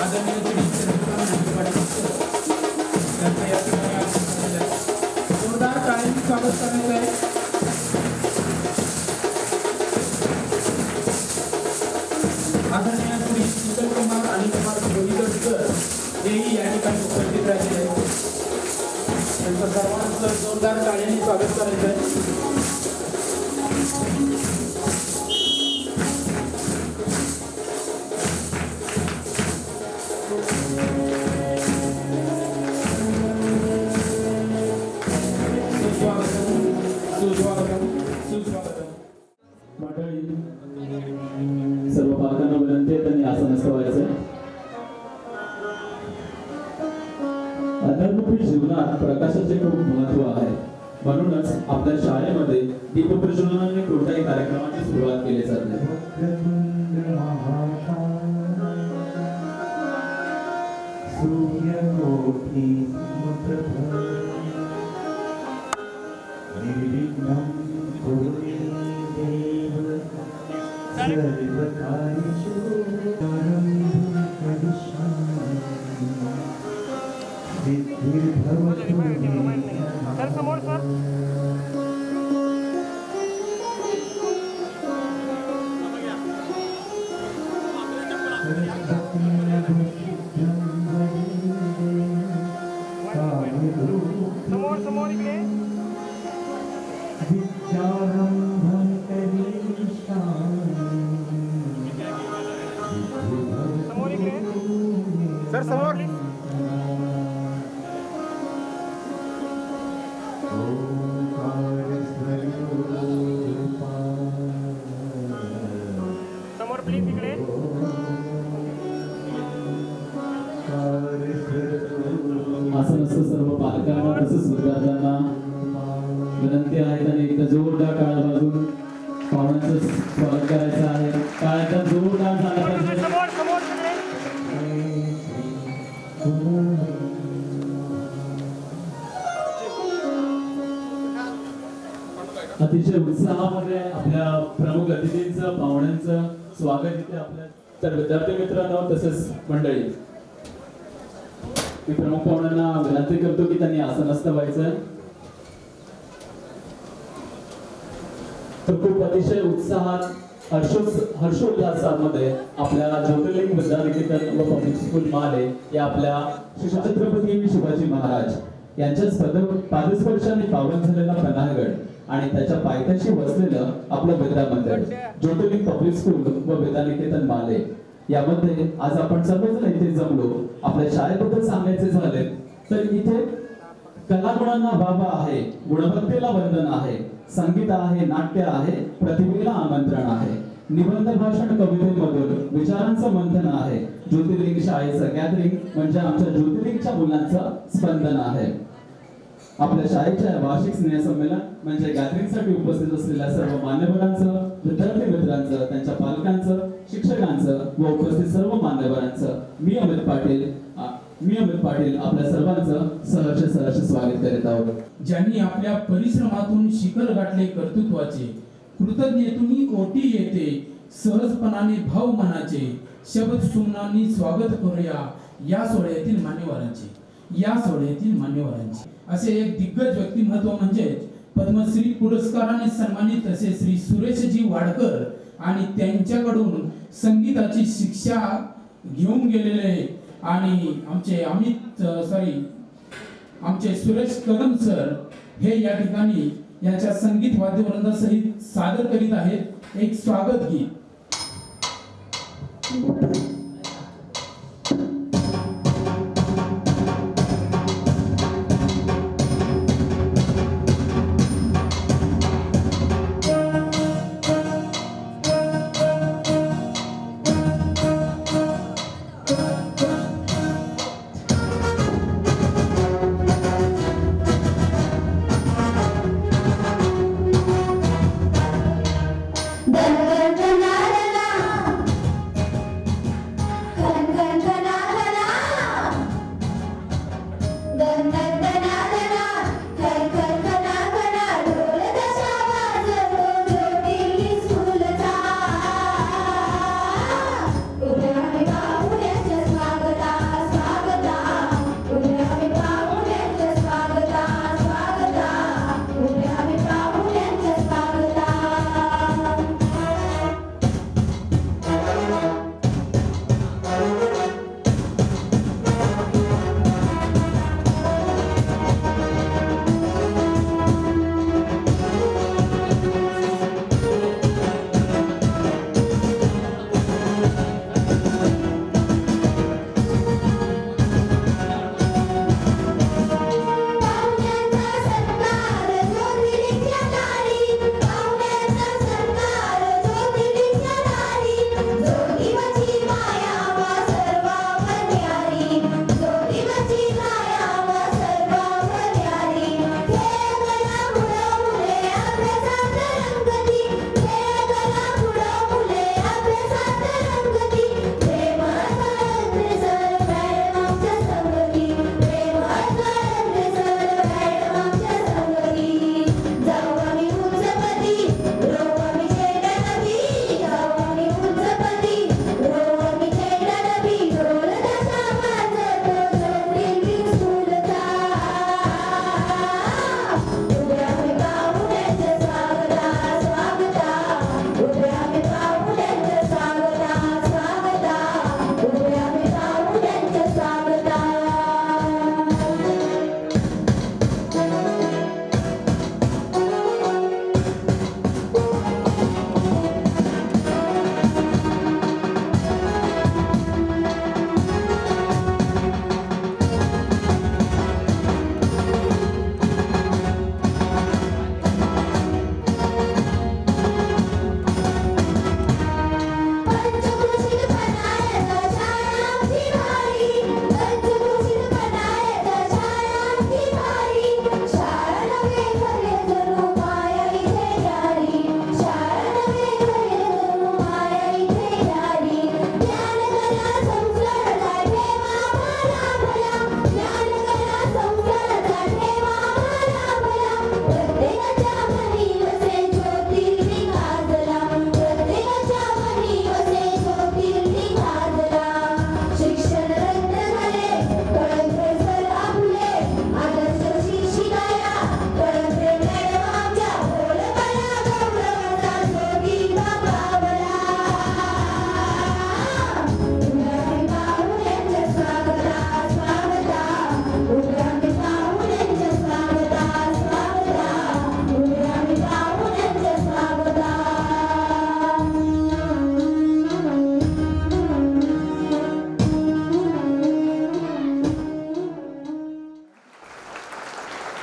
आदरणीय श्री चंद्रकांत नाईक पाटील त्यांचं या ठिकाणी आगमन झालेलं आहे। जोरदार टाळ्यांनी स्वागत करायचं आहे। आदरणीय श्री शीतल कुमार आणि कुमार गोविंदकर हेही या ठिकाणी उपस्थित राहिलेले आहेत। त्यांचं सर्वांचं जोरदार टाळ्यांनी स्वागत करायचं आहे। सर्व पालकांना विनंती आहे त्यांनी आसनस्थ व्हायचं। अध्यात्मिक जीवनात प्रकाशाचे खूप महत्त्व आहे, म्हणूनच आपल्या शाळेमध्ये दीपप्रज्वलनाने कोणत्याही कार्यक्रमाची सुरुवात केली जाते। सर समोर समोर प्लीज इकडे आसनस्थ सर्व पालकांना तसेच विद्यार्थ्यांना विनंती आहे त्यांनी एकदा जोरदार टाळ्या वाजवून पाहुण्यांचं स्वागत करायचं आहे। टाळ्यांचा जोरदार झाला पाहिजे। अतिशय उत्साहामध्ये आपल्या प्रमुख अतिथींचं पाहुण्यांचं स्वागत इथे आपल्या तर विद्यार्थी मित्रांनो तसेच मंडळी, मी प्रमुख पाहुण्यांना विनंती करतो की त्यांनी आसनस्थ व्हायचं। तर खूप अतिशय उत्साहात हर्षोल्लासामध्ये आपल्या ज्योतिर्लिंग विद्यानिकेतन व पब्लिक स्कूल माले या आपल्या श्री छत्रपती शिवाजी महाराज यांच्या पादस्पर्शाने पावन झालेला पन्हाळगड आणि त्याच्या पायथ्याशी वसलेलं आपलं विद्या मंदिर ज्योतिर्लिंग पब्लिक स्कूल व विद्यानिकेतन माले यामध्ये आज आपण सर्वजण इथे जमलो। आपल्या शाळेबद्दल सांगायचे झाले तर इथे कलागुणांना वाव आहे, गुणवत्तेला वंदन आहे, संगीत आहे, नाट्य आहे, प्रतिभेला आमंत्रण आहे, निबंध भाषण कवितेमधून विचारांचं मंथन आहे। ज्योतिर्लिंग शाळेचं गॅदरिंग म्हणजे आमच्या ज्योतिर्लिंगच्या मुलांचं स्पंदन आहे। आपल्या शाळेच्या वार्षिक स्नेहसंमेलन म्हणजे गॅदरिंगसाठी उपस्थित असलेल्या सर्व मान्यवरांचं, विद्यार्थी मित्रांचं, त्यांच्या पालकांचं, शिक्षकांचं व उपस्थित सर्व मान्यवरांचं मी अमित पाटील आपल्या सर्वांचं सहर्ष स्वागत करीत आहोत। ज्यांनी आपल्या परिश्रमातून शिखर गाठले कर्तृत्वाचे, कृतज्ञतेतून ओटी येते सहजपणाने भाव मनाचे, शब्द सुमनांनी स्वागत करूया या सोहळ्यातील मान्यवरांचे असे एक दिग्गज व्यक्तिमत्व म्हणजे पद्मश्री पुरस्काराने सन्मानित असे श्री सुरेशजी वाडकर आणि त्यांच्याकडून संगीताची शिक्षा घेऊन गेलेले आणि आमचे सुरेश कदम सर हे या ठिकाणी यांच्या संगीत वाद्यवृंदासहित सादर करीत आहेत एक स्वागत गीत। Then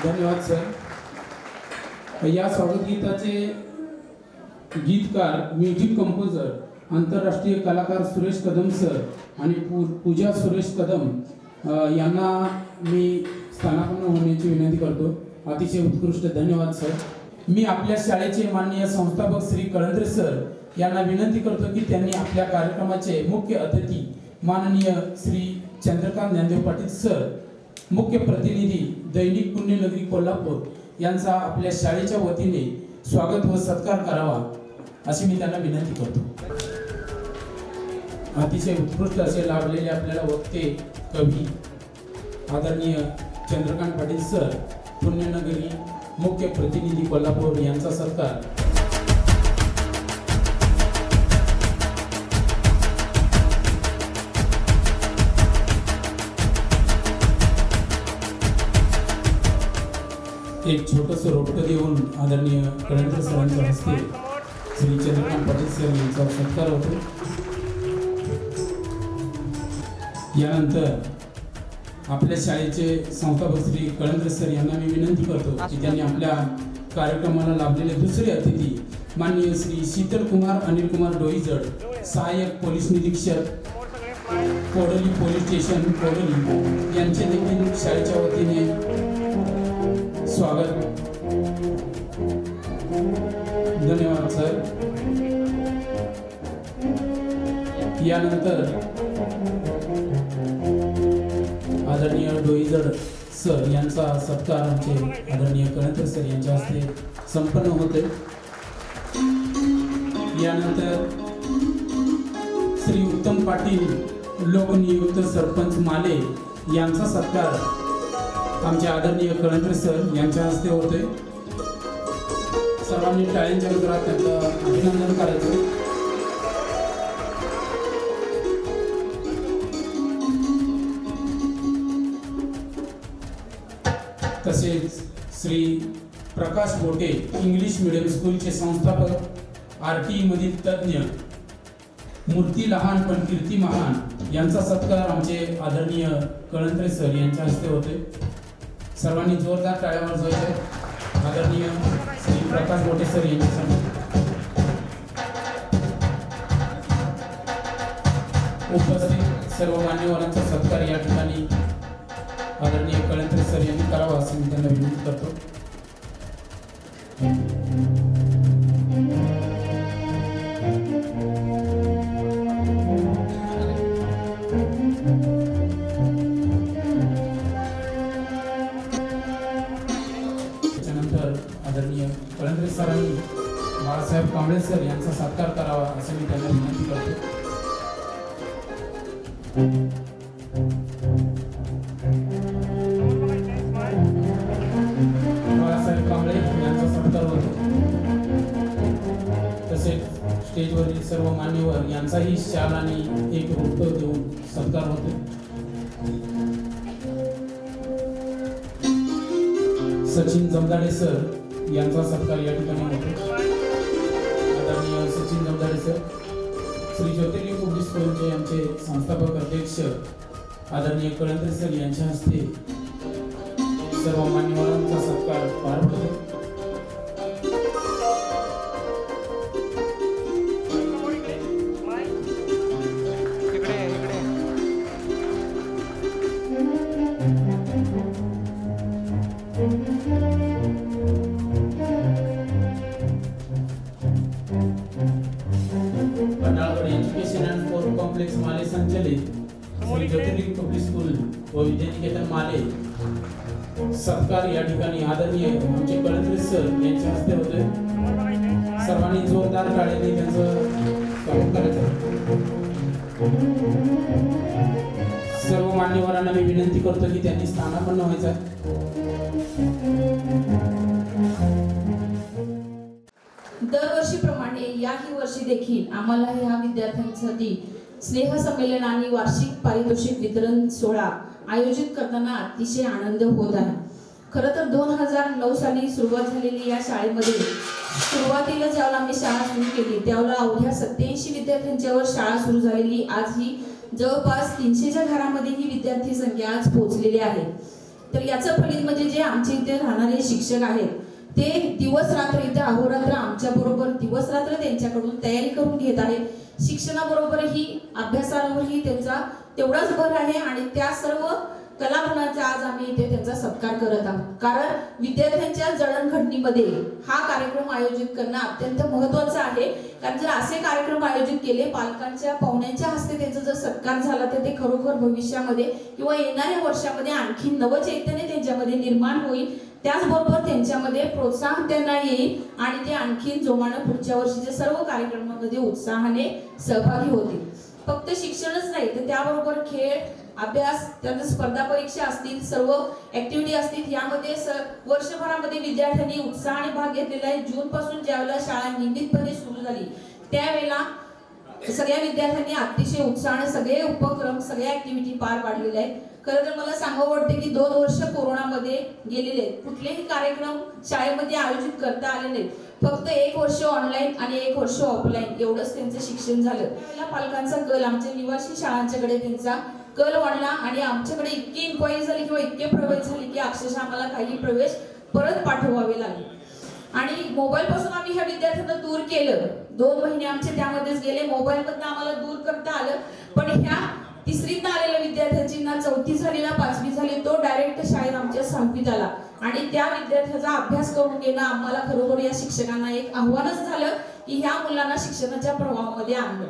धन्यवाद सर. या स्वागत गीताचे गीतकार, म्युझिक कंपोजर, आंतरराष्ट्रीय कलाकार सुरेश कदम सर आणि पूजा सुरेश कदम यांना मी स्थानापन्न होण्याची विनंती करतो. अतिशय उत्कृष्ट धन्यवाद सर. मी आपल्या शाळेचे माननीय संस्थापक श्री कळंद्रे सर यांना विनंती करतो की त्यांनी आपल्या कार्यक्रमाचे मुख्य अतिथी माननीय श्री चंद्रकांत ज्ञानदेव पाटील सर, मुख्य प्रतिनिधी दैनिक पुण्यनगरी कोल्हापूर यांचा आपल्या शाळेच्या वतीने स्वागत व सत्कार करावा अशी मी त्यांना विनंती करतो. अतिशय उत्कृष्ट असे लाभलेले आपल्याला वक्ते, कवी आदरणीय चंद्रकांत पाटील सर, पुण्यनगरी मुख्य प्रतिनिधी कोल्हापूर यांचा सत्कार. एक छोटंसं रोपटं देऊन आदरणीय कळंद्रे सरांच्या हस्ते श्री चंद्रकांत पाटील सर यांचा सत्कार होतो. यानंतर आपल्या शाळेचे संस्थापक श्री कळंद्रे सर यांना मी विनंती करतो की त्यांनी आपल्या कार्यक्रमाला लाभलेले दुसरे अतिथी माननीय श्री शीतल कुमार अनिल कुमार डोईजड, सहाय्यक पोलीस निरीक्षक, कोडोली पोलीस स्टेशन कोडोली यांचे देखील शाळेच्या वतीने स्वागत. धन्यवाद सर. यानंतर आदरणीय डोईजड सर यांचा सत्कार आमचे आदरणीय कळंद्रे सर यांच्या हस्ते संपन्न होते. यानंतर श्री उत्तम पाटील लोकनियुक्त सरपंच माले यांचा सत्कार आमचे आदरणीय कळंद्रे सर यांच्या हस्ते होते. सर्वांनी टाळ्यांच्या गजरात त्यांचं अभिनंदन करायचं. तसेच श्री प्रकाश बोटे इंग्लिश मीडियम स्कूलचे संस्थापक, RTE मधील तज्ञ, मूर्ती लहान पण कीर्ती महान यांचा सत्कार आमचे आदरणीय कळंद्रे सर यांच्या हस्ते होते. सर्वांनी जोरदार टाळ्या वाजवायच्या. आदरणीय श्री प्रकाश बोटे सर यांच्यासाठी उपस्थित सर्व मान्यवरांचा सत्कार या ठिकाणी आदरणीय कळंद्रे सर यांनी करावा असं मी त्यांना विनंती करतो. त्याच्यानंतर आदरणीय कळंद्रे सरांनी बाळासाहेब कांबळे सर यांचा सत्कार करावा असं मी त्यांना विनंती करतो. बाळासाहेब कांबळे यांचा सत्कार होतो. तसेच स्टेजवरील सर्व मान्यवर यांचाही शाल आणि एक रोपटं देऊन सत्कार होतो. सचिन जमदाडे सर यांचा सत्कार या ठिकाणी होतो. आदरणीय सचिन जमदाडे सर, श्री ज्योतिर्लिंग पब्लिक स्कूलचे आमचे संस्थापक अध्यक्ष आदरणीय कळंद्रे सर यांच्या हस्ते सर्व मान्यवरांचा सत्कार पार पडतो. एज्युकेशन अँड स्पोर्ट कॉम्प्लेक्स माले संचलित श्री ज्योतिर्लिंग पब्लिक स्कूल व विद्यानिकेतन माले सत्कार या ठिकाणी आदरणीय आमचे कळंद्रे सर यांच्या हस्ते होते. सर्वांनी जोरदार टाळ्यांनी त्यांचं स्वागत करायचं. सर्व मान्यवरांना मी विनंती करतो की त्यांनी स्थानापन्न व्हायचं. दरवर्षीप्रमाणे याही वर्षी देखील आम्हाला ह्या विद्यार्थ्यांसाठी स्नेहसंमेलन आणि वार्षिक पारितोषिक वितरण सोहळा आयोजित करताना अतिशय आनंद होत आहे. खरं तर 2009 साली सुरुवात झालेली या शाळेमध्ये सुरुवातीला ज्यावेळेला आम्ही शाळा सुरू केली त्यावेळेला अवघ्या 87 विद्यार्थ्यांच्यावर शाळा सुरू झालेली आज ही जवळपास 300च्या घरामध्ये ही विद्यार्थी संख्या आज पोहोचलेली आहे. तर याचं फलित म्हणजे जे आमचे इथे राहणारे शिक्षक आहेत ते दिवस रात्र इथे अहोरात्र आमच्या बरोबर दिवस रात्र त्यांच्याकडून तयारी करून घेत आहे. शिक्षणाबरोबरही अभ्यासावरही त्यांचा तेवढाच भर आहे आणि त्या सर्व कलागुणांचा आज आम्ही इथे त्यांचा सत्कार करत आहोत. कारण विद्यार्थ्यांच्या जडणघडणीमध्ये हा कार्यक्रम आयोजित करणं अत्यंत महत्त्वाचं आहे. कारण जर असे कार्यक्रम आयोजित केले, पालकांच्या पाहुण्यांच्या हस्ते त्यांचा जर सत्कार झाला तर ते खरोखर भविष्यामध्ये किंवा येणाऱ्या वर्षामध्ये आणखी नवचैतन्य त्यांच्यामध्ये निर्माण होईल. त्याचबरोबर त्यांच्यामध्ये प्रोत्साहन त्यांना येईल आणि ते आणखी जोमानं पुढच्या वर्षीच्या सर्व कार्यक्रमांमध्ये उत्साहाने सहभागी होतील. फक्त शिक्षणच नाही तर त्याबरोबर खेळ, अभ्यास, त्यानंतर स्पर्धा परीक्षा असतील, सर्व ऍक्टिव्हिटी असतील. यामध्ये वर्षभरामध्ये विद्यार्थ्यांनी उत्साहाने भाग घेतलेला आहे. जून पासून ज्यावेळेला शाळा नियमितपणे सुरू झाली त्यावेळेला सगळ्या विद्यार्थ्यांनी अतिशय उत्साहाने सगळे उपक्रम, सगळ्या ऍक्टिव्हिटी पार पाडलेल्या आहेत. खरं तर मला सांगावं वाटते की 2 वर्ष कोरोनामध्ये गेलेले आहेत. कुठलेही कार्यक्रम शाळेमध्ये आयोजित करता आले नाहीत. फक्त 1 वर्ष ऑनलाईन आणि 1 वर्ष ऑफलाईन एवढंच त्यांचं शिक्षण झालं. पहिला पालकांचा कल आमच्या निवासी शाळांच्याकडे त्यांचा कल वाढला आणि आमच्याकडे इतकी इन्क्वायरी झाली किंवा इतके प्रवेश झाले की अक्षरशः आम्हाला काही प्रवेश परत पाठवावे लागले. आणि मोबाईल पासून आम्ही ह्या विद्यार्थ्यांना दूर केलं. 2 महिने आमचे त्यामध्येच गेले. मोबाईल मधनं आम्हाला दूर करता आलं. पण ह्या तिसरीतनं आलेल्या विद्यार्थ्यांची ना 4थी झाली ना 5वी झाली, तो डायरेक्ट शाळेत आमच्या 6वीत आला आणि त्या विद्यार्थ्याचा अभ्यास करून घेणं आम्हाला खरोखर या शिक्षकांना एक आव्हानच झालं की ह्या मुलांना शिक्षणाच्या प्रवाहामध्ये आणलं.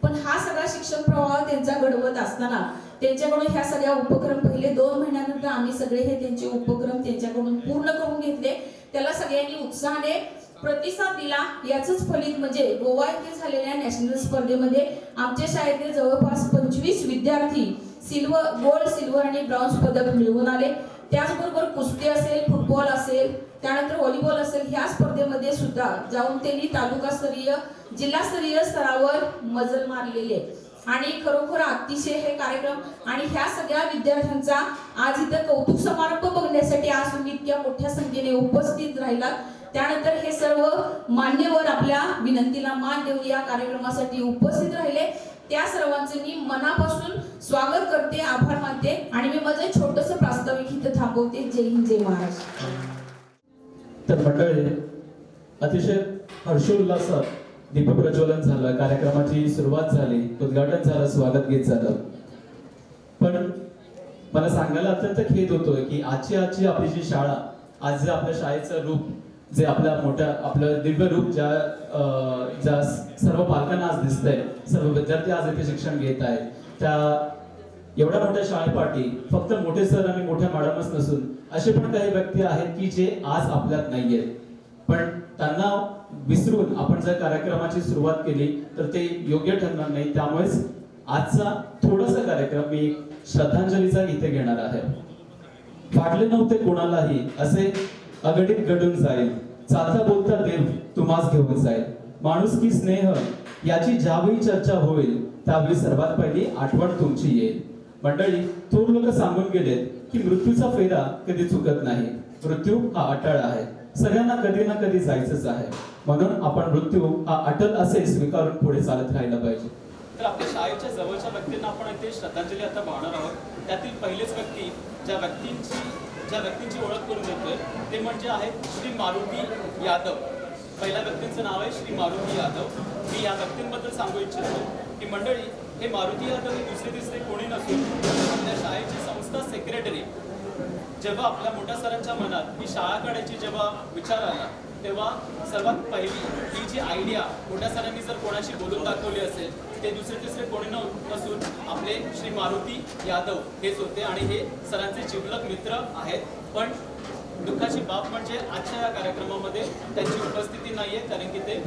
पण हा सगळा शिक्षण प्रवाह त्यांचा घडवत असताना त्यांच्याकडून ह्या सगळ्या उपक्रम पहिले 2 महिन्यानंतर आम्ही सगळे हे त्यांचे उपक्रम त्यांच्याकडून पूर्ण करून घेतले. त्याला सगळ्यांनी उत्साहाने प्रतिसाद दिला. याचंच फलित म्हणजे गोवा येथे झालेल्या नॅशनल स्पर्धेमध्ये आमच्या शाळेतले जवळपास 25 विद्यार्थी गोल्ड, सिल्वर आणि ब्रॉन्झ पदक मिळवून आले. त्याचबरोबर कुस्ती असेल, फुटबॉल असेल, त्यानंतर व्हॉलीबॉल असेल, ह्या स्पर्धेमध्ये सुद्धा जाऊन त्यांनी तालुकास्तरीय, जिल्हास्तरीय स्तरावर मजल मारलेली आहे. आणि खरोखर अतिशय हे कार्यक्रम आणि ह्या सगळ्या विद्यार्थ्यांचा आज इथं कौतुक समारंभ बघण्यासाठी आज तुम्ही इतक्या मोठ्या संख्येने उपस्थित राहिलात. त्यानंतर हे सर्व मान्यवर आपल्या विनंतीला मान देऊन या कार्यक्रमासाठी उपस्थित राहिले. त्या सर्वांचे मी मनापासून स्वागत करते, आभार मानते आणि मी माझं छोटंसं प्रास्ताविक इथं थांबवते. जय हिंद, जय महाराष्ट्र. तर मंडळी, अतिशय हर्षोल्लासात दीप प्रज्वलन झालं, कार्यक्रमाची सुरुवात झाली, उद्घाटन झालं, स्वागत गीत झालं. पण मला सांगायला अत्यंत खेद होतोय की आजची आपली जी शाळा, आज जे आपल्या शाळेचं रूप, जे आपलं दिव्य रूप ज्या सर्व पालकांना आज दिसतंय, सर्व विद्यार्थी आज इथे शिक्षण घेत आहेत, त्या एवढ्या मोठ्या शाळेपाठी फक्त मोठे सर आणि मोठ्या मॅडमच नसून असे पण काही व्यक्ती आहेत की जे आज आपल्यात नाहीयेत. पण त्यांना विसरून आपण जर कार्यक्रमाची सुरुवात केली तर ते योग्य ठरणार नाही. त्यामुळेच आजचा थोडासा कार्यक्रम मी श्रद्धांजलीचा इथे घेणार आहे. वाटले नव्हते कोणालाही असे अगणित घडून जाईल, चालता बोलता देव तुम्हास घेऊन जाईल, माणुसकी स्नेह याची ज्यावेळी चर्चा होईल त्यावेळी सर्वात पहिली आठवण तुमची येईल. मंडळी, थोर लोक सांगून गेलेत की मृत्यूचा फेरा कधी चुकत नाही. मृत्यू हा अटळ आहे, सगळ्यांना कधी ना कधी जायचंच आहे. म्हणून आपण मृत्यू हा अटल असे स्वीकारून पुढे चालत राहिला पाहिजे. तर आपल्या शाळेच्या जवळच्या व्यक्तींना आपण इथे श्रद्धांजली आता वाहणार आहोत. त्यातील पहिलेच व्यक्ती ज्या व्यक्तींची ओळख करून देतोय ते म्हणजे आहेत श्री मारुती यादव. पहिल्या व्यक्तींचं नाव आहे श्री मारुती यादव. मी या व्यक्तींबद्दल सांगू इच्छितो की मंडळी, हे मारुती यादव हे दुसरे तिसरे कोणी नसून आपल्या शाळेची संस्था सेक्रेटरी. जेव्हा आपल्या मोठ्या सरांच्या मनात ही शाळा काढायची जेव्हा विचार आला तेव्हा सर्वात पहिली ही जी आयडिया मोठ्या सरांनी जर कोणाशी बोलून दाखवली असेल ते दुसरे तिसरे कोणी नसून आपले श्री मारुती यादव हेच होते. आणि हे सरांचे जिवलग मित्र आहेत. पण दुःखाची बाब म्हणजे आजच्या या कार्यक्रमामध्ये त्यांची उपस्थिती नाहीये, कारण की ते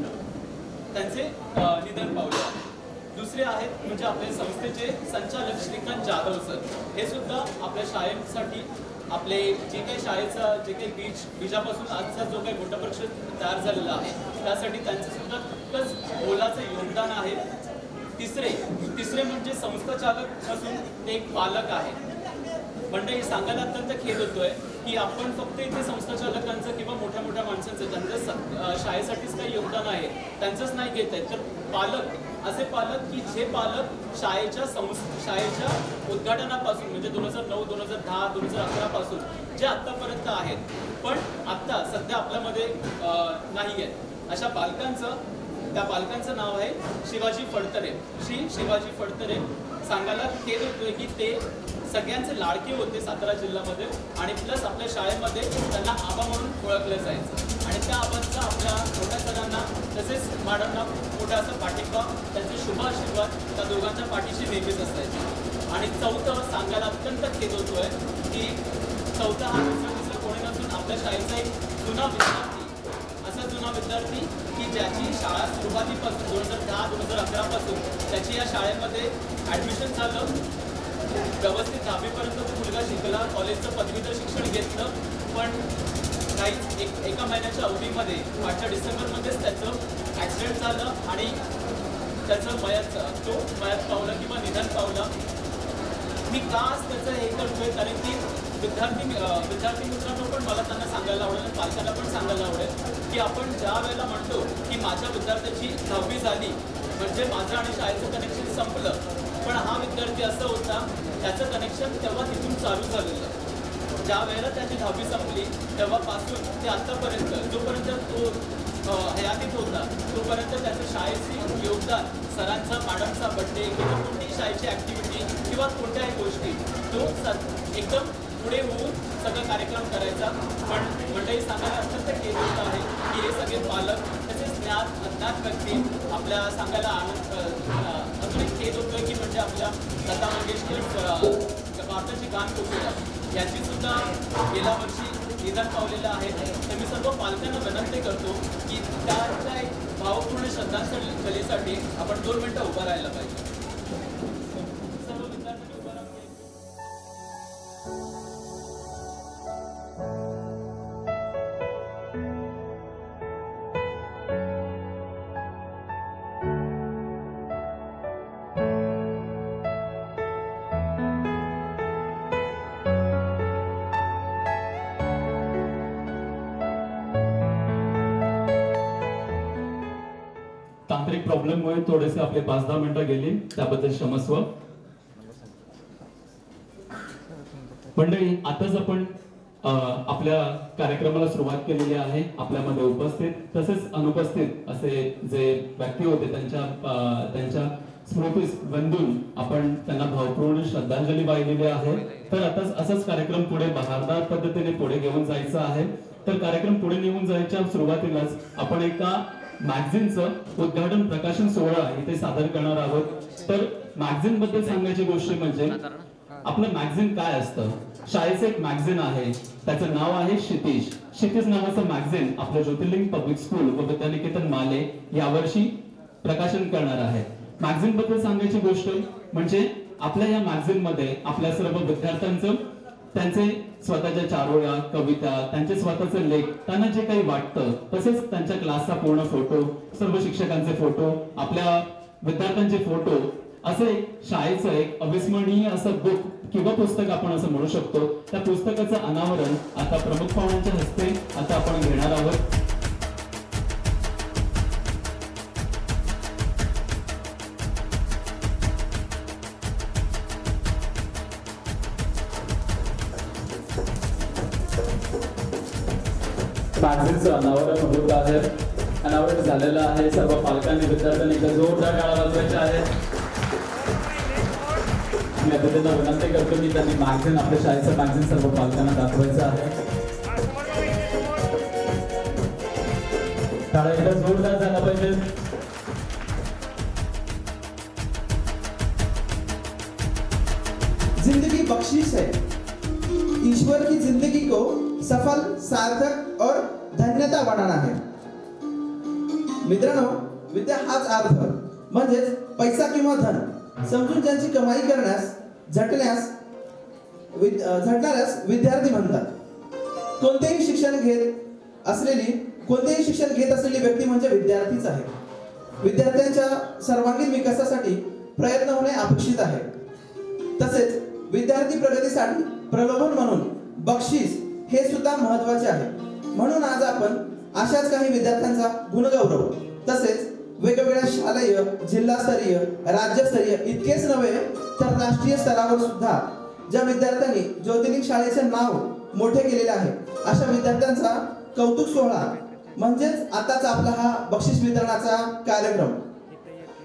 त्यांचे निधन पावले आहे. दुसरे आहेत म्हणजे आपल्या संस्थेचे संचालक श्रीकांत जाधव सर. हे सुद्धा आपल्या शाळेसाठी आपले जे काही शाळेचा जे काही बीजापासून आजचा जो काही मोठा वृक्ष तयार झालेला आहे त्यासाठी त्यांचं सुद्धा तितकंच मोलाचं योगदान आहे. तिसरे म्हणजे संस्थाचालक असून ते एक पालक आहे. मंडळी, सांगायला अत्यंत खेद होतोय की आपण फक्त इथे संस्थाचालकांचं किंवा मोठ्या माणसांचं ज्यांचं शाळेसाठीच काही योगदान आहे त्यांचंच नाही घेत आहे, तर पालक असे पालक की जे पालक शाळेच्या उद्घाटनापासून म्हणजे 2009, 2010, 2011 पासून जे आत्तापर्यंत आहेत पण आत्ता सध्या आपल्यामध्ये नाही आहेत अशा त्या पालकांचं नाव आहे शिवाजी फडतरे. श्री शिवाजी फडतरे. सांगायला खेद होतोय की ते सगळ्यांचे लाडके होते सातारा जिल्ह्यामध्ये आणि प्लस आपल्या शाळेमध्ये त्यांना आबा म्हणून ओळखलं जायचं आणि त्या आबांचा आपल्या मोठ्या सरांना तसेच मॅडमना मोठा असा पाठिंबा त्यांचे शुभ आशीर्वाद त्या दोघांच्या पाठीशी नेहमीच असायचे. आणि चौथं सांगायला अत्यंत खेद होतोय की चौथा हा दुसरा कोणी नसून आपल्या शाळेचा एक जुना विद्यार्थी की ज्याची शाळा सुरुवातीपासून 2010-2011 पासून त्याची या शाळेमध्ये ॲडमिशन झालं. व्यवस्थित 10वीपर्यंत तो मुलगा शिकला, कॉलेजचं पदवीधर शिक्षण घेतलं पण एका महिन्याच्या अवधीमध्ये 8 डिसेंबरमध्येच त्याचं ॲक्सिडेंट झालं आणि त्याचं मयत पावलं किंवा निधन पावलं. मी का आज त्याचं हे करतोय कारण की विद्यार्थी मित्रांनो पण मला त्यांना सांगायला आवडेल आणि पालकांना पण सांगायला आवडेल की आपण ज्या वेळेला म्हणतो की माझ्या विद्यार्थ्याची 10वी झाली म्हणजे माझं आणि शाळेचं कनेक्शन संपलं पण हा विद्यार्थी असा होता त्याचं कनेक्शन तेव्हा तिथून चालू झालेलं. ज्या वेळेला त्याची 10वी संपली तेव्हापासून ते आत्तापर्यंत जोपर्यंत तो हयातीत होता तोपर्यंत त्याचं शाळेचे योगदान सरांचा मॅडमचा बड्डे किंवा कोणतीही शाळेची ॲक्टिव्हिटी किंवा कोणत्याही गोष्टी तो एकदम पुढे होऊन सगळं कार्यक्रम करायचा. पण मंडळी सांगायला अत्यंत खेद होत आहे की हे सगळे पालक तसेच अज्ञात व्यक्ती आपल्या सांगायला अजून एक खेद होतोय की म्हणजे आपल्या लता मंगेशकर भारताची गानकोकिळा यांची सुद्धा गेल्या वर्षी निधन पावलेलं आहे. तर मी सर्व पालकांना विनंती करतो की त्याच्या एक भावपूर्ण श्रद्धांजलीसाठी आपण 2 मिनिटं उभं राहायला पाहिजे. सर्व विद्यार्थ्यांनी उभं राहायला तांत्रिक प्रॉब्लेममुळे थोडेसे आपले 5-10 मिनिटं गेली त्याबद्दल क्षमस्व. मंडळी आताच आपण आपल्या कार्यक्रमाला सुरुवात केलेली आहे. आपल्यामध्ये उपस्थित तसेच अनुपस्थित असे जे व्यक्ती होते त्यांच्या स्मृतीस वंदून आपण त्यांना भावपूर्ण श्रद्धांजली वाहिलेली आहे. तर आता असाच कार्यक्रम पुढे बहारदार पद्धतीने पुढे घेऊन जायचा आहे. तर कार्यक्रम पुढे नेऊन जायच्या सुरुवातीलाच आपण एका मॅगझिनचं उद्घाटन प्रकाशन सोहळा इथे सादर करणार आहोत. तर मॅगझिन बद्दल सांगायची गोष्ट म्हणजे आपलं मॅगझिन काय असतं. शाळेचं एक मॅगझिन आहे त्याचं नाव आहे क्षितिज नावाचं मॅगझिन आपलं ज्योतिर्लिंग पब्लिक स्कूल व विद्यानिकेतन माले यावर्षी प्रकाशन करणार आहे. मॅगझिन बद्दल सांगायची गोष्ट म्हणजे आपल्या या मॅगझिन मध्ये आपल्या सर्व विद्यार्थ्यांचं त्यांचे स्वतःच्या चारोळ्या कविता त्यांचे स्वतःचे लेख त्यांना जे काही वाटतं तसेच त्यांच्या क्लासचा पूर्ण फोटो सर्व शिक्षकांचे फोटो आपल्या विद्यार्थ्यांचे फोटो असे शाळेचं एक अविस्मरणीय असं बुक किंवा पुस्तक आपण असं म्हणू शकतो. त्या पुस्तकाचं अनावरण आता प्रमुख पाहुण्यांच्या हस्ते आता आपण घेणार आहोत. मॅगझिनचं अनावरण होत आहे. अनावरण झालेलं आहे. सर्व पालकांनी विद्यार्थ्यांनी जोरदार टाळ्या वाजवायच्या आहेत. मी अतिथींना विनंती करतो की त्यांनी मॅगझिन आपल्या शाळेचं मॅगझिन सर्व पालकांना दाखवायचं आहे. टाळ्या एकदा जोरदार झाला पाहिजे. जिंदगी बख्शिश है, ईश्वर की जिंदगी को सफल सार्थक और धन्यता बनाना है. मित्रांनो, विद्या हाच अर्थ म्हणजेच पैसा किंवा धन समजून ज्यांची कमाई करण्यास झटण्यास विद्यार्थी म्हणतात. कोणतेही शिक्षण घेत असलेली व्यक्ती म्हणजे विद्यार्थीच आहे. विद्यार्थ्यांच्या सर्वांगीण विकासासाठी प्रयत्न होणे अपेक्षित आहे. तसेच विद्यार्थी प्रगतीसाठी प्रलोभन म्हणून बक्षीस हे सुद्धा महत्त्वाचे आहे. म्हणून आज आपण अशाच काही विद्यार्थ्यांचा गुणगौरव तसेच वेगवेगळ्या शालेय, जिल्हास्तरीय, राज्यस्तरीय इतकेच नव्हे तर राष्ट्रीय स्तरावर सुद्धा ज्या विद्यार्थ्यांनी ज्योतिर्लिंग शाळेचे नाव मोठे केलेले आहे अशा विद्यार्थ्यांचा कौतुक सोहळा म्हणजेच आताचा आपला हा बक्षीस वितरणाचा कार्यक्रम।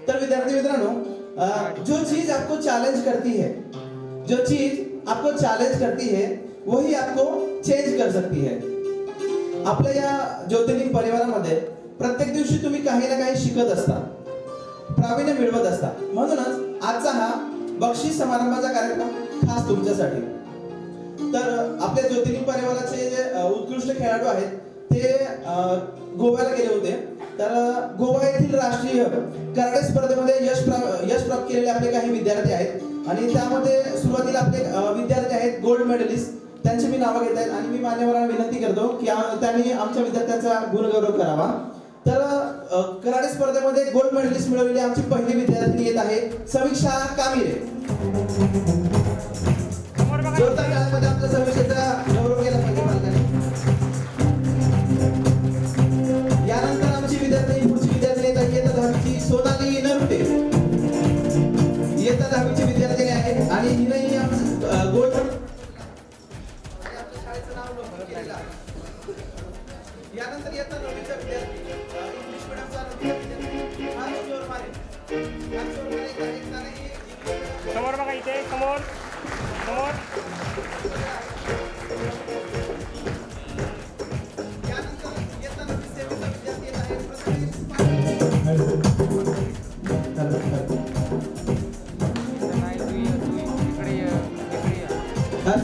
तर विद्यार्थी मित्रांनो, जो चीज आपको चैलेंज करती है, जो चीज आपको चैलेंज करती है वही आपको चेंज कर सकती है। आपल्या या ज्योतिर्लिंग परिवारामध्ये प्रत्येक दिवशी तुम्ही काही ना काही शिकत असता, प्रावीण्य मिळवत असता। म्हणूनच आजचा हा बक्षीस समारंभाचा कार्यक्रम खास तुमच्यासाठी। तर आपल्या ज्योतिर्लिंग परिवाराचे जे उत्कृष्ट खेळाडू आहेत ते गोव्याला गेले होते। तर गोवा येथील राष्ट्रीय कराटे स्पर्धेमध्ये यश प्राप्त केलेले आपले काही विद्यार्थी आहेत आणि त्यामध्ये सुरुवातीला आपले विद्यार्थी आहेत गोल्ड मेडलिस्ट, त्यांची मी नावं घेत आहेत आणि मी मान्यवरांना विनंती करतो की त्यांनी आमच्या विद्यार्थ्यांचा गुणगौरव करावा। तर कराटे स्पर्धेमध्ये गोल्ड मेडलिस्ट मिळवलेली आमची पहिली विद्यार्थी येत आहे समीक्षा कामिरे। जोरदार टाळ्यांमध्ये आपल्या समीक्षेचा गौरव केला पाहिजे पालकांनी। यानंतर आमची पुढची विद्यार्थी येत आहे इयत्ता 10वीची सोनाली नरुटे। इयत्ता 10वीची विद्यार्थिनी आहे आणि हिनेही आमचं गोल्ड शाळेचं नाव नोंद केलेलं आहे। यानंतर इयत्ता 9वीचा विद्यार्थी इंग्लिश मीडियमचा विद्यार्थी हा जोर मारे समोर बघा इथे समोर समोर। यानंतर इयत्ता 9वी सेवेचा विद्यार्थी आहे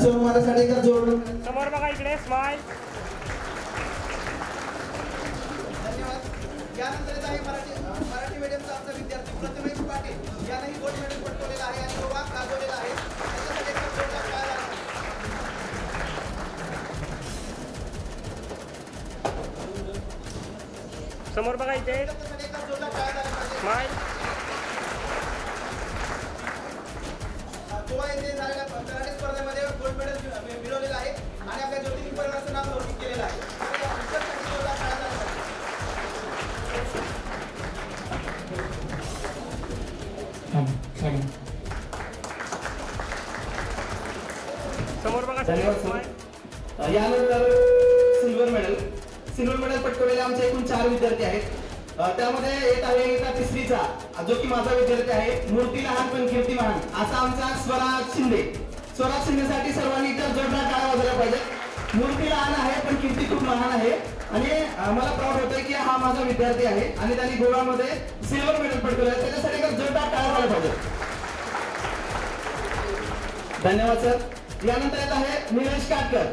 जोर मारण्यासाठी का जोर समोर बघा इकडे स्माइल। धन्यवाद। यानंतर येत आहे मराठी मीडियमचा आमचा विद्यार्थी प्रतिमेश पाटील, यानेही गोल्ड मेडल पटकवलेला आहे आणि गोवा गाजवलेला आहे। त्याच्यासाठी एक जोरदार टाळ्या झाल्या पाहिजे। समोर बघा इथे त्याच्यासाठी एक जोरदार टाळ्या झाल्या पाहिजे। स्माइल। गोवा येथे झालेल्या कराटे स्पर्धेमध्ये गोल्ड मेडल मिळवलेलं आहे आणि आपल्या ज्योतिर्लिंग परिवाराचं नाव लौकिक केलेलं आहे। त्याच्यासाठी जोरदार टाळ्या झाल्या पाहिजे। समोर बघा धन्यवाद स्माइल। सर। यानंतर सिल्वर मेडल पटकवलेले आमचे एकूण 4 विद्यार्थी आहेत। त्यामध्ये येत आहे इयत्ता 3रीचा जो की माझा विद्यार्थी आहे मूर्ती लहान पण कीर्ती महान असा आमचा स्वराज शिंदे। स्वराज शिंदेसाठी सर्वांनी इतर जोरदार टाळ्या वाजवल्या पाहिजेत। मूर्ती लहान आहे पण कीर्ती खूप महान आहे आणि मला प्राऊड होतंय की हा माझा विद्यार्थी आहे आणि त्यांनी गोव्यामध्ये सिल्वर मेडल पटकवलं आहे। त्याच्यासाठी एक जोरदार टाळ्या वाजवल्या पाहिजेत। धन्यवाद सर। यानंतर येत आहे निलेश काटकर।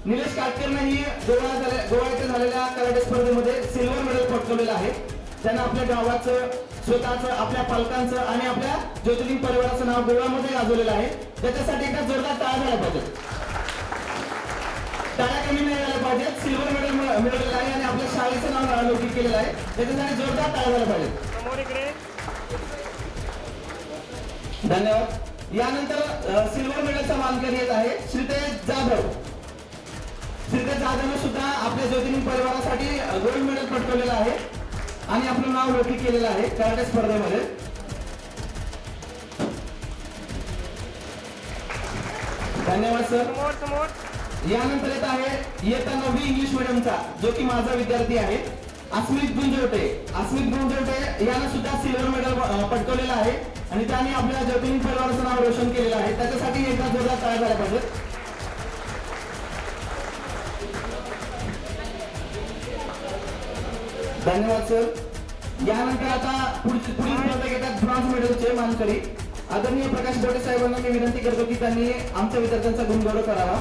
निलेश काटकरनेही गोवा येथे झालेल्या कराटे स्पर्धेमध्ये सिल्वर मेडल पटकवलेलं आहे। त्यांना आपल्या गावाचं, स्वतःचं, आपल्या पालकांचं आणि आपल्या ज्योतिर्लिंग परिवाराचं नाव गोव्यामध्ये गाजवलेलं आहे। त्याच्यासाठी एकदा जोरदार टाळ्या झाल्या पाहिजेत। टाळ्या कमी नाही झाल्या पाहिजेत। सिल्वर मेडल मिळवलेलं आहे आणि आपल्या शाळेचं नाव लौकिक केलेलं आहे। त्याच्यासाठी जोरदार टाळ्या झाल्या पाहिजेत। समोर इकडे धन्यवाद। यानंतर सिल्वर मेडलचा मानकरी येत आहे श्रीतेज जाधव। श्रीतेज जाधवने सुद्धा आपल्या ज्योतिर्लिंग परिवारासाठी गोल्ड मेडल पटकवलेलं आहे आणि आपलं नाव लौकिक केलेलं आहे कराटे स्पर्धेमध्ये। धन्यवाद सर। समोर समोर। यानंतर येत आहे इयत्ता 9वी इंग्लिश मीडियमचा जो की माझा विद्यार्थी आहे अस्मित गुंजवटे। अस्मित गुंजवटे यानं सुद्धा सिल्वर मेडल पटकवलेलं आहे आणि त्याने आपल्या ज्योतिर्लिंग परिवाराचं नाव रोशन केलेलं आहे। त्याच्यासाठी एकदा जोरदार टाळ्या झाल्या पाहिजेत। धन्यवाद सर। यानंतर आता पुढील स्पर्धा घेतात ब्रॉन्झ मेडलचे मानकरी आदरणीय प्रकाश बोटे साहेबांना मी विनंती करतो की त्यांनी आमच्या विद्यार्थ्यांचा गुणगौरव करावा।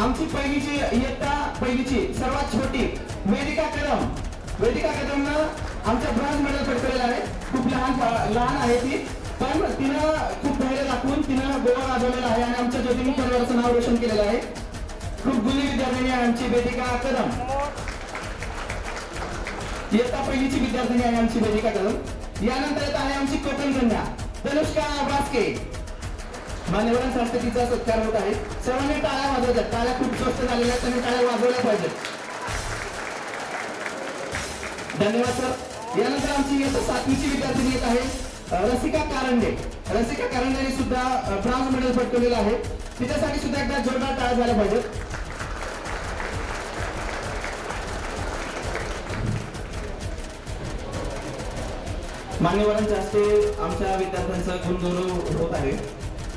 आमची इयत्ता पहिलीची सर्वात छोटी वेदिका कदम। वेदिका कदमनं आमच्या ब्रॉन्झ मेडल पटकवलेलं आहे। खूप लहान आहे ती पण तिनं खूप धैर्य दाखवून तिनं गोवा गाजवलेला आहे आणि आमच्या ज्योतिर्लिंग परिवाराचं नाव रोशन केलेलं आहे। खूप गुणी विद्यार्थिनी आहे आमची वेदिका कदम। इयत्ता पहिलीची विद्यार्थिनी आहे आमची वेदिका कदम। यानंतर येत आहे आमची कोकण कन्या तनुष्का बास्के। मान्यवरांच्या हस्ते तिचा सत्कार होत आहे। सर्वांनी टाळ्या वाजवतात। टाळ्या खूप स्वस्त झालेल्या आहेत, त्यांनी टाळ्या वाजवल्या पाहिजेत। धन्यवाद सर। यानंतर आमची इयत्ता 7वीची विद्यार्थिनी येत आहे रसिका कारंडे. रसिका कारंडेने सुद्धा ब्रॉन्झ मेडल पटकवलेलं आहे. तिच्यासाठी सुद्धा एकदा जोरदार टाळ्या झाल्या पाहिजेत. मान्यवरांच्या हस्ते आमच्या विद्यार्थ्यांचा गुणगौरव होत आहे.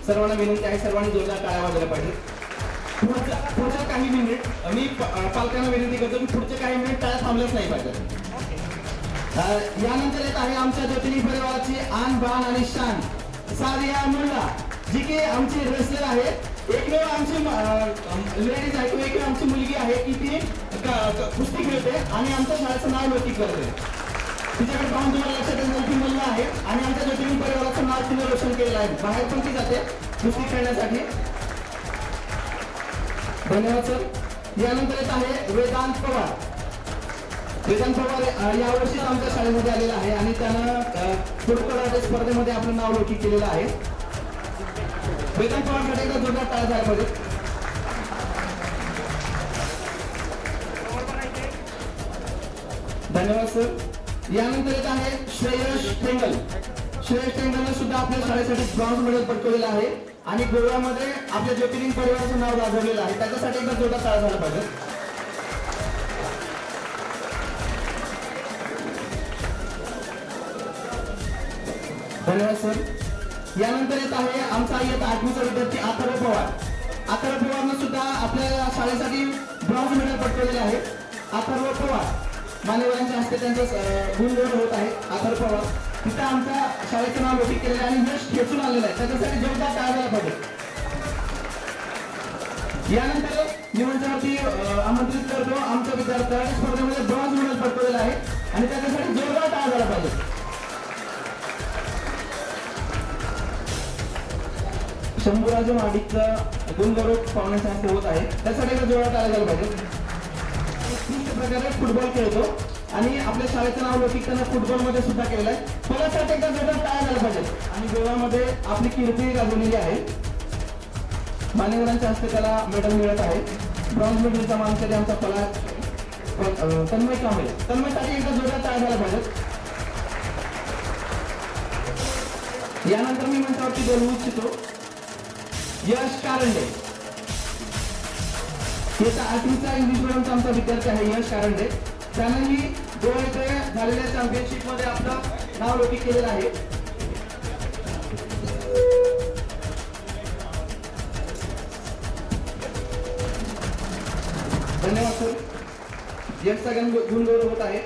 सर्वांना विनंती आहे, सर्वांनी जोरदार टाळ्या वाजवल्या पाहिजेत. पुढच्या काही मिनिट मी पालकांना विनंती करतो की पुढचे काही मिनिट टाळ्या थांबल्याच नाही पाहिजे. यानंतर येत आहे आमच्या ज्योतिर्लिंग परिवाराची आन बान आणि शान सादिया मुल्ला, जी की आमची रेसलर आहे. एकमेव आमची लेडीज आहे, एकमेव आमची मुलगी आहे की ती कुस्ती खेळते आणि आमच्या शाळेचं नाव लौकिक करते. तिच्याकडे पाहून तुम्हाला लक्षात येईल ती मुलगा आहे आणि आमच्या ज्योतिर्लिंग परिवाराचं नाव तिने रोशन केलेलं आहे. बाहेर पण ती जाते कुस्ती खेळण्यासाठी. धन्यवाद सर. यानंतर येत आहे वेदांत पवार. वेदांत पवार यावर्षीच आमच्या शाळेमध्ये आलेला आहे आणि त्यानं फुट कराटे स्पर्धेमध्ये आपलं नाव लौकिक केलेलं आहे. वेदांत पवारसाठी एकदा जोरदार टाळ्या झाल्या पाहिजे. धन्यवाद सर. यानंतर येत आहे श्रेयश टेंगल. श्रेयश टेंगलने सुद्धा आपल्या शाळेसाठी ब्रॉन्झ मेडल पटकवलेलं आहे आणि गोव्यामध्ये आपल्या ज्योतिर्लिंग परिवाराचं नाव गाजवलेलं आहे. त्याच्यासाठी एकदा जोरदार टाळ्या झाला पाहिजे. धन्यवाद सर. यानंतर येत आहे आमचा इयत्ता 8वीचा विद्यार्थी अथर्व पवार. अथर्व पवारनं सुद्धा आपल्या शाळेसाठी ब्रॉन्झ मेडल पटकवलेलं आहे. अथर्व पवार मान्यवरांच्या हस्ते त्यांचं गुणगौरव होत आहे. अथर्व पवार तिथं आमच्या शाळेचं नाव लौकिक केलेलं आहे आणि यश खेचून आलेलं आहे. त्याच्यासाठी जोरदार टाळ्या झाल्या पाहिजे. यानंतर मी मंचावरती आमंत्रित करतो आमच्या विद्यार्थ्यांना स्पर्धेमध्ये ब्रॉन्झ मेडल पटकवलेलं आहे आणि त्याच्यासाठी जोरदार टाळ्या झाल्या पाहिजे. शंभूराज माडिकचा गुणगौरव पाहुण्याच्या हस्ते होत आहे. त्यासाठी एकदा जोरदार टाळ्या झाल्या पाहिजे. प्रकारे फुटबॉल खेळतो आणि आपल्या शाळेचं नाव लौकिक त्यांना फुटबॉलमध्ये सुद्धा केलेलं आहे. त्यासाठी एकदा जोरदार टाळ्या झाल्या पाहिजे आणि गोव्यामध्ये आपली कीर्ती गाजवलेली आहे. मान्यवरांच्या हस्ते त्याला मेडल मिळत आहे. ब्रॉन्झ मेडलचा मानकरी आमचा तन्मय कांबळे. तन्मयसाठी एकदा जोरदार टाळ्या झाल्या पाहिजेत. यानंतर मी मंचावरती बोलवू इच्छितो यश कारंडे. येत्या 8वीचा इंग्लिश मिडियमचा आमचा विद्यार्थी आहे यश कारंडे. त्यानंही गोवा येथे झालेल्या चॅम्पियनशिप मध्ये आपलं नाव लौकिक केलेलं आहे. धन्यवाद सर. यशचा गुणगौरव होत आहे.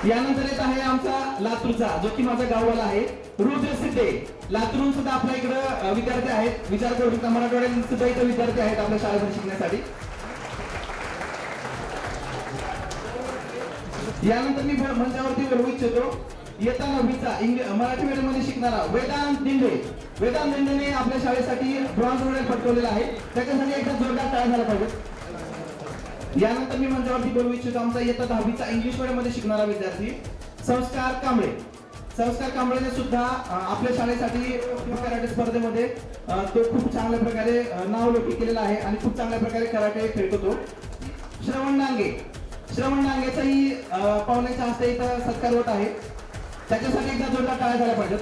यानंतर येत आहे आमचा लातूरचा जो की माझा गाववाला आहे रुद्र सिद्धे. लातूरून सुद्धा आपल्या इकडे विद्यार्थी आहेत. विचार करू शकता मराठवाड्यात सुद्धा इथे विद्यार्थी आहेत आपल्या शाळेमध्ये शिकण्यासाठी. यानंतर मी मंचावरती बोलवू इच्छितो इयत्ता 9वीचा मराठी मीडियम मध्ये शिकणारा वेदांत दिंडे. वेदांत दिंडेने आपल्या शाळेसाठी ब्रॉन्झ मेडल पटकवलेला आहे. त्याच्यासाठी एकदा जोरदार टाळ्या झाल्या पाहिजे. यानंतर मी मंचावरती बोलवू इच्छितो आमचा इयत्ता 10वीचा इंग्लिश मीडियम मध्ये शिकणारा विद्यार्थी संस्कार कांबळे. संस्कार कांबळेने सुद्धा आपल्या शाळेसाठी कराटे स्पर्धेमध्ये तो खूप चांगल्या प्रकारे नाव लौकिक केलेलं आहे आणि खूप चांगल्या प्रकारे कराटे खेळतो तो. श्रवण डांगे. श्रवण डांगेचाही पाहुण्याच्या हस्ते इथं सत्कार होत आहे. त्याच्यासाठी एकदा जोरदार टाळ्या झाल्या पाहिजेत.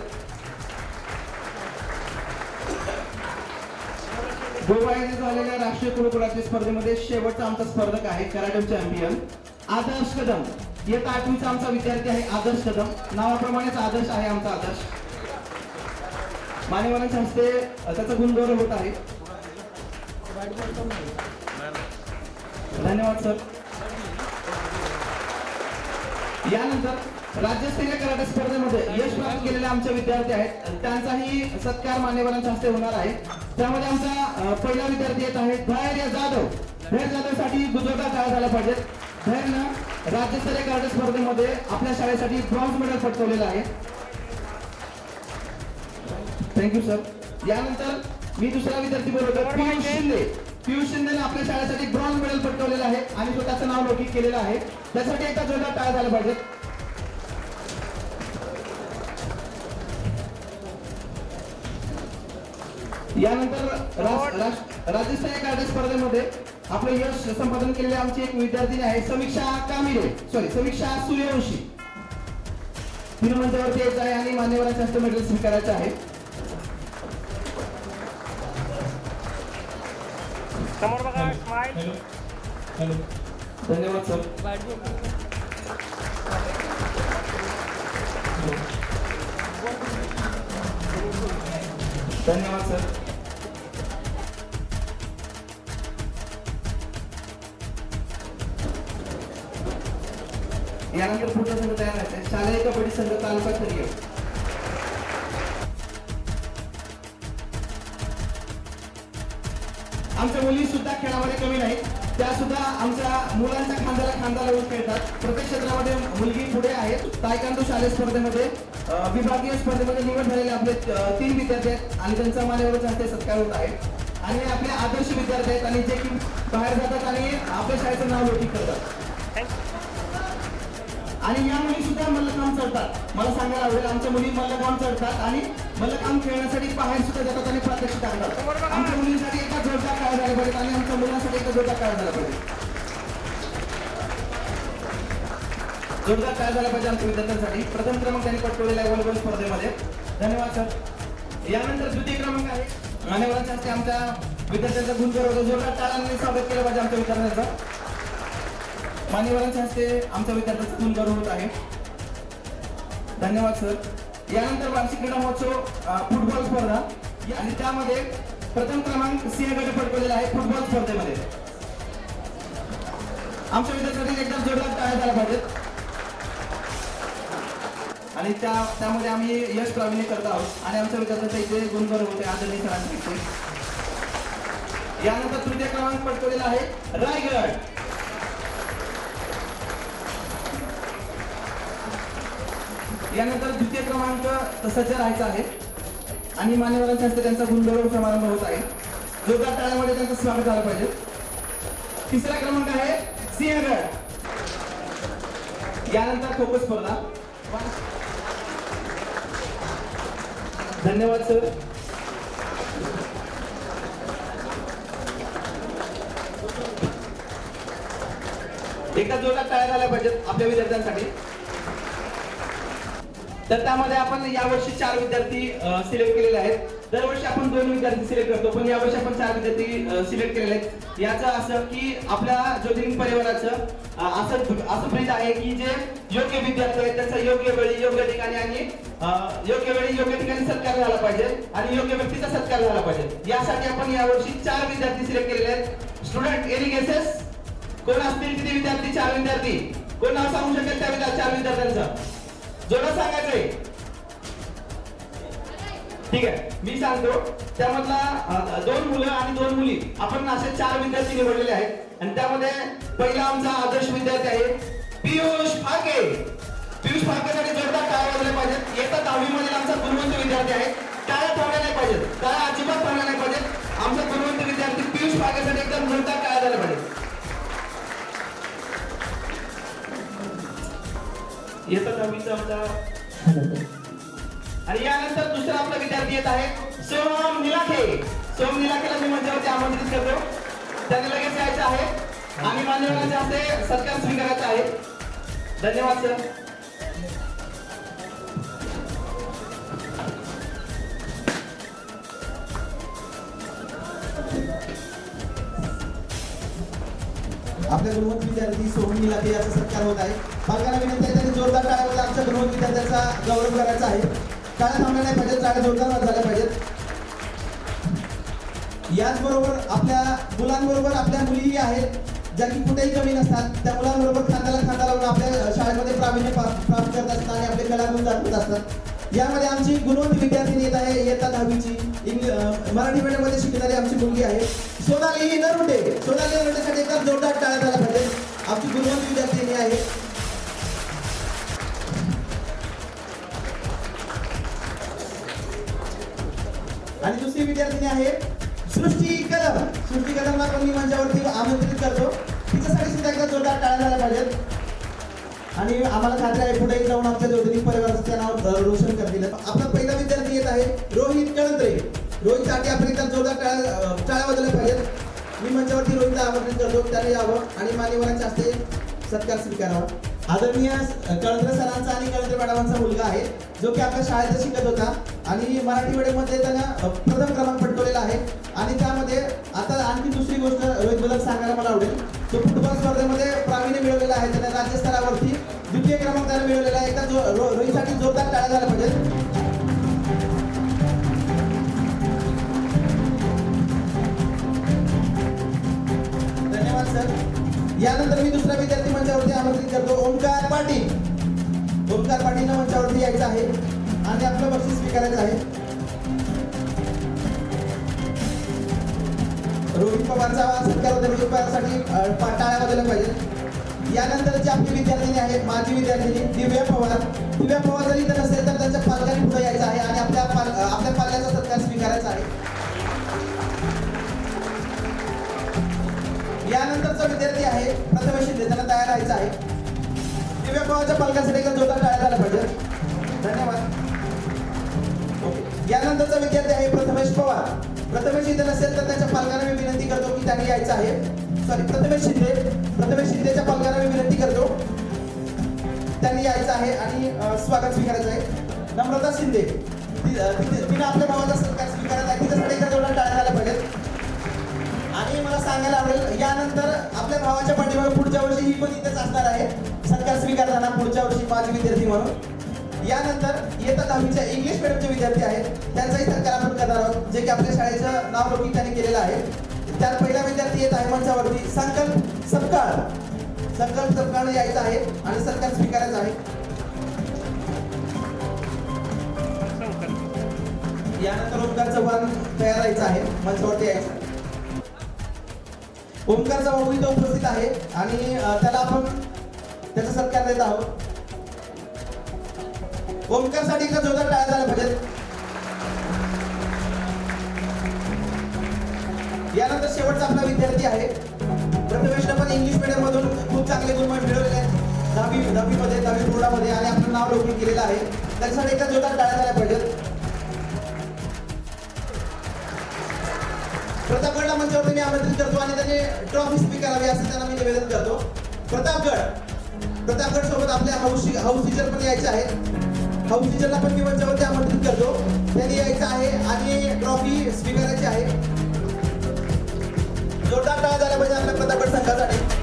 गोवा येथे झालेल्या राष्ट्रीय कुळकुळाच्या स्पर्धेमध्ये शेवटचा आमचा स्पर्धक आहे कराटे चॅम्पियन आदर्श कदम. येत्या 8वीचा आमचा विद्यार्थी आहे आदर्श कदम. नावाप्रमाणेच आदर्श आहे आमचा आदर्श. मान्यवरांच्या हस्ते त्याचा गुणगौरव होत आहे. धन्यवाद सर. यानंतर राज्यस्तरीय कराटे स्पर्धेमध्ये यश प्राप्त केलेले आमचे विद्यार्थी आहेत. त्यांचाही सत्कार मान्यवरांच्या हस्ते होणार आहे. त्यामध्ये आमचा पहिला विद्यार्थी येत आहे धैर्य जाधव. धैर्य जाधवसाठी जोरदार टाळ्या झाल्या पाहिजेत. धैर्यनं राज्यस्तरीय कराटे स्पर्धेमध्ये आपल्या शाळेसाठी ब्रॉन्झ मेडल पटकवलेलं आहे. Thank you sir. यानंतर मी दुसरा विद्यार्थी बोलवतो पियुष शिंदे. पियुष शिंदेने आपल्या शाळेसाठी ब्रॉन्झ मेडल पटकवलेलं आहे आणि स्वतःचं नाव लौकिक केलेलं आहे. त्यासाठी एकदा जोरदार टाळ्या झाल्या पाहिजेत. यानंतर राज्यस्तरीय कराटे स्पर्धेमध्ये आपलं यश संपादन केलेले आमची एक विद्यार्थिनी आहे समीक्षा सूर्यवंशी. तिने मंचावरती यायचं आहे आणि मान्यवरांच्या हस्ते मेडल स्वीकारायचं आहे. समोर बघा, स्माइल. धन्यवाद सर. धन्यवाद सर. यानंतर पुढचा संघ तयार आहे शालेय कबड्डी संघ तालुका स्तरीय. आमच्या मुली सुद्धा खेळामध्ये कमी नाहीत. त्या सुद्धा आमच्या मुलांच्या खांद्याला खांदा लावून खेळतात. प्रत्येक क्षेत्रामध्ये मुलगी पुढे आहेत. तायकांदो शालेय स्पर्धेमध्ये विभागीय स्पर्धेमध्ये निवड झालेले आपले 3 विद्यार्थी आहेत आणि त्यांचा मान्यवरांच्या हस्ते सत्कार होत आहे. आणि आपले आदर्श विद्यार्थी आहेत आणि जे की बाहेर जातात आणि आपल्या शाळेचं नाव लौकिक करतात. आणि या मुली सुद्धा मल्लखांब चढतात. मला सांगायला आवडेल, आमच्या मुली मल्लखांब चढतात आणि मल्लखांब खेळण्यासाठी बाहेर सुद्धा जातात आणि प्रात्यक्षिक आणतात. आमच्या मुलींसाठी एका जोरदार काळ झाला पाहिजे आणि आमच्या मुलांसाठी एका जोरदार काळ झाला पाहिजे. जोरदार काळ झाला पाहिजे आमच्या विद्यार्थ्यांसाठी. प्रथम क्रमांक त्यांनी पटकवलेला आहे व्हॉलीबॉल स्पर्धेमध्ये. धन्यवाद सर. यानंतर द्वितीय क्रमांक आहे मान्यवरांच्या हस्ते आमच्या विद्यार्थ्यांचा गुणगौरव. जोरदार टाळ्यांनी स्वागत केलं पाहिजे आमच्या विद्यार्थ्यांचं. मान्यवरांच्या हस्ते आमच्या विद्यार्थ्यांचा गुणगौरव होत आहे. धन्यवाद सर. यानंतर वार्षिक क्रीडा महोत्सव फुटबॉल स्पर्धा आणि त्यामध्ये प्रथम क्रमांक सिंहगड पटकवलेला आहे फुटबॉल स्पर्धेमध्ये. आमच्या विद्यार्थ्यांसाठी एकदम जोरदार टाळ्या झाल्या पाहिजेत आणि त्यामध्ये आम्ही यश प्रावीण्य करत आहोत आणि आमच्या विद्यार्थ्यांचा इथे गुणगौरव होते आदरणीय सरांचे. यानंतर तृतीय क्रमांक पटकवलेला आहे रायगड. यानंतर द्वितीय क्रमांक तसाच राहायचा आहे आणि मान्यवरांच्या हस्ते त्यांचा गुणगौरव समारंभ होत आहे. जोरदार टाळ्यामध्ये त्यांचं स्वागत झालं पाहिजे. तिसरा क्रमांक आहे सिंहगड. यानंतर खो खो स्पर्धा. धन्यवाद सर. एकदा जोरदार टाळ्या झाल्या पाहिजेत आपल्या विद्यार्थ्यांसाठी. तर त्यामध्ये आपण यावर्षी 4 विद्यार्थी सिलेक्ट केलेले आहेत. दरवर्षी आपण 2 विद्यार्थी सिलेक्ट करतो पण यावर्षी आपण 4 विद्यार्थी सिलेक्ट केलेले आहेत. याचं असं की आपल्या ज्योतिर्लिंग परिवाराचं असं प्रीत आहे की जे योग्य विद्यार्थी आहेत त्यांचा योग्य वेळी योग्य ठिकाणी आणि योग्य वेळी योग्य ठिकाणी सत्कार झाला पाहिजे आणि योग्य व्यक्तीचा सत्कार झाला पाहिजे. यासाठी आपण यावर्षी 4 विद्यार्थी सिलेक्ट केलेले आहेत. Student any guesses? कोण असतील किती विद्यार्थी? 4 विद्यार्थी. कोण नाव सांगू शकेल त्या 4 विद्यार्थ्यांचं? जोरात सांगायचंय. ठीक आहे, मी सांगतो. त्यामधला 2 मुलं आणि 2 मुली आपण असे 4 विद्यार्थी निवडलेले आहेत आणि त्यामध्ये पहिला आमचा आदर्श विद्यार्थी आहे पियुष फाके. पियुष फाकेसाठी जोरदार टाळ्या वाजवल्या पाहिजेत. येत्या 10वी मधील आमचा गुणवंत विद्यार्थी आहे. टाळ्या थांबल्या नाही पाहिजेत. टाळ्या अजिबात थांबल्या नाही पाहिजेत. आमचा गुणवंत विद्यार्थी पियुष फाकेसाठी एकदम जोरदार टाळ्या झाल्या पाहिजेत. येतात आम्हीचा आमचा. आणि यानंतर दुसरा आपला विद्यार्थी येत आहे सोहम निलाखे. सोहम निलाखेला मी मंचावरती आमंत्रित करतो. त्याने लगेच यायचं आहे आणि मान्यवरांच्या हस्ते सत्कार स्वीकारायचा आहे. धन्यवाद सर. आपल्या गुणवंत विद्यार्थी सोहम निलाखे याचा सत्कार होत आहे. पालकांना विनंती आहे त्यांनी जोरदार टाळ्यामध्ये आमच्या गुणवंत विद्यार्थ्यांचा गौरव करायचा आहे. टाळ्या थांबल्या नाही पाहिजेत. टाळ्या जोरदार झाल्या पाहिजेत. याचबरोबर आपल्या मुलांबरोबर आपल्या मुलीही आहेत ज्या की कुठेही कमी नसतात. त्या मुलांबरोबर खांद्याला खांदा लावून आपल्या शाळेमध्ये प्रावीण्य प्राप्त करत असतात आणि आपले कलागुण दाखवत असतात. यामध्ये आमची गुणवंत विद्यार्थिनी येत आहे इयत्ता 10वीची मराठी मीडियममध्ये शिकणारी आमची मुलगी आहे सोनाली नरुटे. सोनाली नरुटेसाठी एकदम जोरदार टाळ्या झाल्या पाहिजेत. आमची गुणवंत विद्यार्थिनी आहे. आणि दुसरी विद्यार्थिनी आहे सृष्टी कदम. सृष्टी कदमला पण मी मंचावरती आमंत्रित करतो. तिच्यासाठी सुद्धा एकदा जोरदार टाळ्या झाल्या पाहिजेत. आणि आम्हाला खात्री आहे पुढे जाऊन आमच्या ज्योतिर्लिंग परिवाराचं नाव रोशन करतील. आपला पहिला विद्यार्थी येत आहे रोहित कळंत्रे. रोहितसाठी आपण एकदा जोरदार टाळ्या वाजवल्या पाहिजेत. मी मंचावरती रोहितला आमंत्रित करतो, त्याने यावं आणि मान्यवरांच्या हस्ते सत्कार स्वीकारावा. आदरणीय कळंत्र सरांचा आणि कळंत्र मॅडमांचा मुलगा आहे, जो की आपल्या शाळेत शिकत होता आणि मराठी मीडियममध्ये त्यानं प्रथम क्रमांक पटकवलेला आहे. आणि त्यामध्ये आता आणखी दुसरी गोष्ट रोहितबद्दल सांगायला मला आवडेल, तो फुटबॉल स्पर्धेमध्ये प्रावीण्य मिळवलेला आहे. त्याने राज्यस्तरावरती द्वितीय क्रमांक त्याने मिळवलेला आहे. एकदा रोहितसाठी जोरदार टाळ्या झाल्या पाहिजे. धन्यवाद सर. यानंतर मी दुसरा विद्यार्थी मंचावरती आमंत्रित करतो, ओमकार पाटील. ओमकार पाटीलनं मंचावरती यायचं आहे आणि आपलं बक्षीस स्वीकारायचं आहे. रोहित पवारचा सत्कार होता, रोहित पवारसाठी टाळ्या वाजवल्या पाहिजे. यानंतर जे आपली विद्यार्थिनी आहे, माझी विद्यार्थिनी दिव्या पवार. दिव्या पवार जर इथं नसेल तर त्यांच्या पालकांनी पुढे यायचं आहे आणि आपल्या पाल्याचा सत्कार स्वीकारायचा आहे. यानंतरचा विद्यार्थी आहे प्रथमेश शिंदे, त्यांना तयार राहायचं आहे. दिव्या पवारच्या पालकांसाठी एक जोरदार टाळ्या झाल्या पाहिजे. धन्यवाद. यानंतरचा विद्यार्थी आहे प्रथमेश पवार. प्रथमेश इथे नसेल तर त्याच्या पालकांना मी विनंती करतो की त्यांनी यायचं आहे. सॉरी, प्रथमेश शिंदेच्या पालकांना मी विनंती करतो त्यांनी यायचं आहे आणि स्वागत स्वीकारायचं आहे. नम्रता शिंदे, तिने आपल्या भावाचा सत्कार स्वीकारायचा आहे, तिच्यासाठी एका जोरदार टाळ्या झाल्या पाहिजेत. आणि मला सांगायला आवडेल, यानंतर आपल्या भावाच्या पाठीमागे पुढच्या वर्षी ही पण इथेच असणार आहे सत्कार स्वीकारताना, पुढच्या वर्षी माझी विद्यार्थी म्हणून. यानंतर इयत्ता 10वीच्या इंग्लिश मीडियमचे विद्यार्थी आहेत, त्यांचाही सत्कार आपण करणार आहोत, जे की आपल्या शाळेचं नाव लौकिक त्यांनी केलेलं आहे. त्यात पहिला विद्यार्थी येत आहे मंचावरती संकल्प सपकाळ. संकल्प सपकाळ यायचं आहे आणि सत्कार स्वीकारायचा आहे. यानंतर ओमकार चव्हाण तयार राहायचं आहे, मंचावरती यायचं आहे. ओमकारचा भाऊ इथं उपस्थित आहे आणि त्याला आपण त्याचा सत्कार देत आहोत. ओमकारसाठी एकदा जोरदार टाळ्या झाल्या पाहिजेत. यानंतर शेवटचा आपला विद्यार्थी आहे प्रथमेशनं पण इंग्लिश मीडियम मधून खूप चांगले गुण मिळवलेले आहेत 10वी बोर्डामध्ये आणि आपलं नाव लौकिक केलेलं आहे. त्याच्यासाठी एकदा जोरदार टाळ्या झाल्या पाहिजेत. प्रतापगडला मंचावरती मी आमंत्रित करतो आणि त्याने ट्रॉफी स्वीकारावी असं त्यांना मी निवेदन करतो. प्रतापगड सोबत आपले हाऊस टीचर पण यायचे आहेत. हाऊस टीचरला पण मी मंचावरती आमंत्रित करतो, त्यांनी यायचं आहे आणि ट्रॉफी स्वीकारायची आहे. जोरदार टाळ्या झाल्या पाहिजे आपल्या प्रतापगड संघासाठी.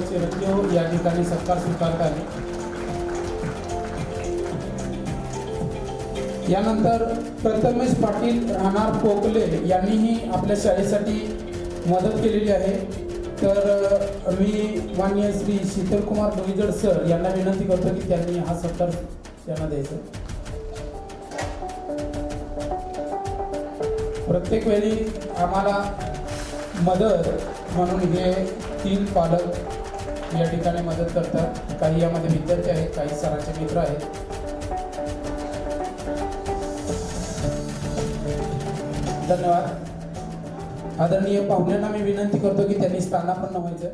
चिरंजीव या ठिकाणी सत्कार स्वीकारत आहे. यानंतर प्रथमेश पाटील राहणार पोकले यांनीही आपल्या शाळेसाठी मदत केलेली आहे. तर मी माननीय श्री शीतलकुमार भुईजड सर यांना विनंती करतो की त्यांनी हा सत्कार त्यांना द्यायचा. प्रत्येक वेळी आम्हाला मदत म्हणून हे 3 पालक या ठिकाणी मदत करतात. काही यामध्ये विद्यार्थी आहेत, काही सरांचे मित्र आहेत. धन्यवाद. आदरणीय पाहुण्यांना मी विनंती करतो की त्यांनी स्थानापन्न व्हायचं.